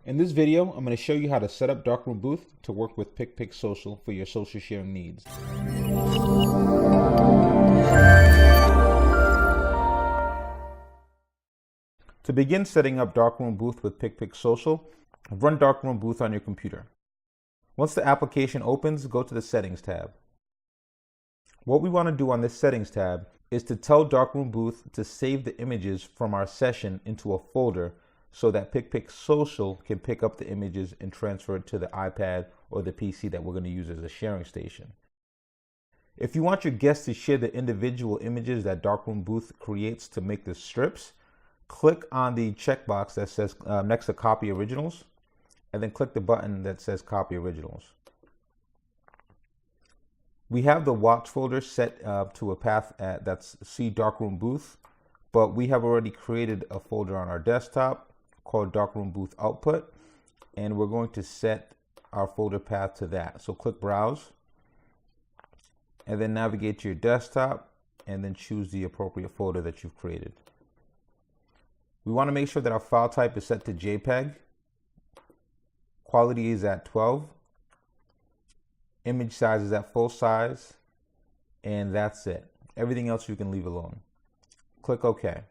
In this video, I'm going to show you how to set up Darkroom Booth to work with PicPic Social for your social sharing needs. To begin setting up Darkroom Booth with PicPic Social, run Darkroom Booth on your computer. Once the application opens, go to the Settings tab. What we want to do on this Settings tab is to tell Darkroom Booth to save the images from our session into a folder so that PicPic Social can pick up the images and transfer it to the iPad or the PC that we're going to use as a sharing station. If you want your guests to share the individual images that Darkroom Booth creates to make the strips, click on the checkbox that says next to Copy Originals, and then click the button that says Copy Originals. We have the watch folder set to a path that's C Darkroom Booth, but we have already created a folder on our desktop called Darkroom Booth Output, and we're going to set our folder path to that. So click Browse, and then navigate to your desktop, and then choose the appropriate folder that you've created. We want to make sure that our file type is set to JPEG. Quality is at 12. Image size is at full size, and that's it. Everything else you can leave alone. Click OK.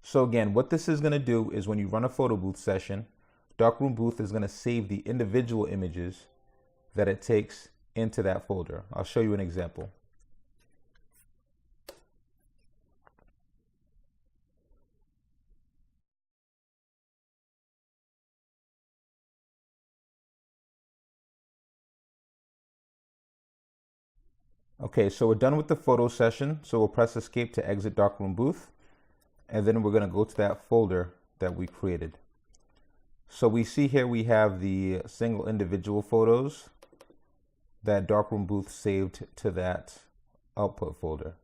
So again, what this is going to do is when you run a photo booth session, Darkroom Booth is going to save the individual images that it takes into that folder. I'll show you an example. Okay, so we're done with the photo session. So we'll press Escape to exit Darkroom Booth. And then we're going to go to that folder that we created. So we see here we have the single individual photos that Darkroom Booth saved to that output folder.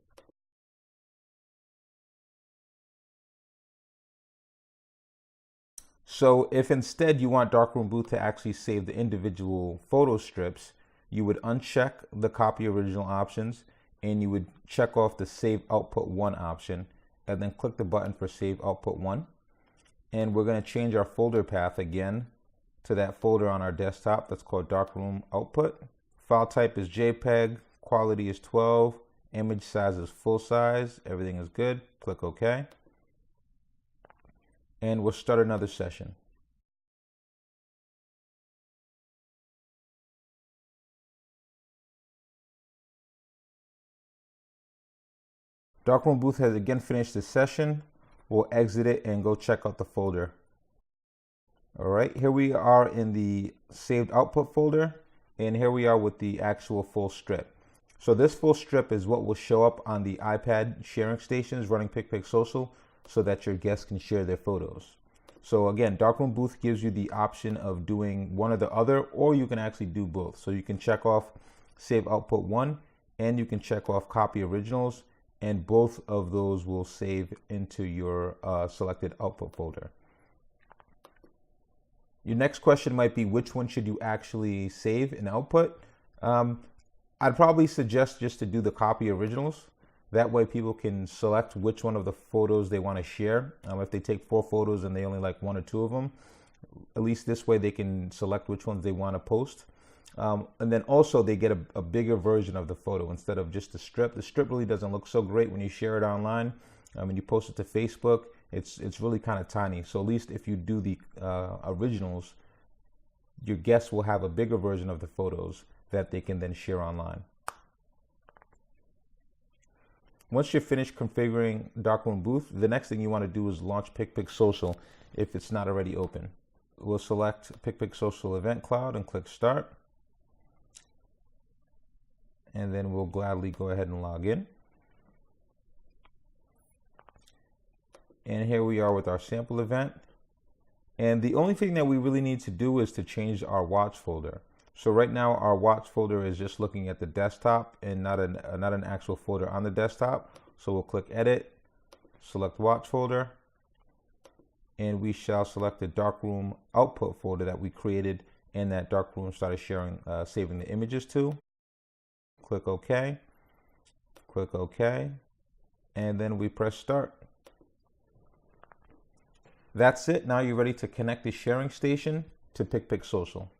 So if instead you want Darkroom Booth to actually save the individual photo strips, you would uncheck the Copy Original options and you would check off the Save Output 1 option, and then click the button for Save Output 1. And we're going to change our folder path again to that folder on our desktop that's called Darkroom Output. File type is JPEG, quality is 12, image size is full size, everything is good. Click OK. And we'll start another session. Darkroom Booth has again finished the session. We'll exit it and go check out the folder. All right, here we are in the saved output folder, and here we are with the actual full strip. So this full strip is what will show up on the iPad sharing stations running PicPic Social so that your guests can share their photos. So again, Darkroom Booth gives you the option of doing one or the other, or you can actually do both. So you can check off Save Output 1, and you can check off Copy Originals, and both of those will save into your selected output folder. Your next question might be, which one should you actually save and output? I'd probably suggest just to do the Copy Originals. That way people can select which one of the photos they want to share. If they take 4 photos and they only like 1 or 2 of them, at least this way they can select which ones they want to post. And then also they get a bigger version of the photo instead of just the strip. The strip really doesn't look so great when you share it online. When you post it to Facebook, it's really kind of tiny. So at least if you do the originals, your guests will have a bigger version of the photos that they can then share online. Once you're finished configuring Darkroom Booth, the next thing you want to do is launch PicPic Social if it's not already open. We'll select PicPic Social Event Cloud and click Start. And then we'll gladly go ahead and log in. And here we are with our sample event. And the only thing that we really need to do is to change our watch folder. So right now our watch folder is just looking at the desktop and not an actual folder on the desktop. So we'll click Edit, select Watch Folder, and we shall select the Darkroom Output folder that we created and that Darkroom started sharing, saving the images to. Click OK, click OK, and then we press Start. That's it. Now you're ready to connect the sharing station to PicPic Social.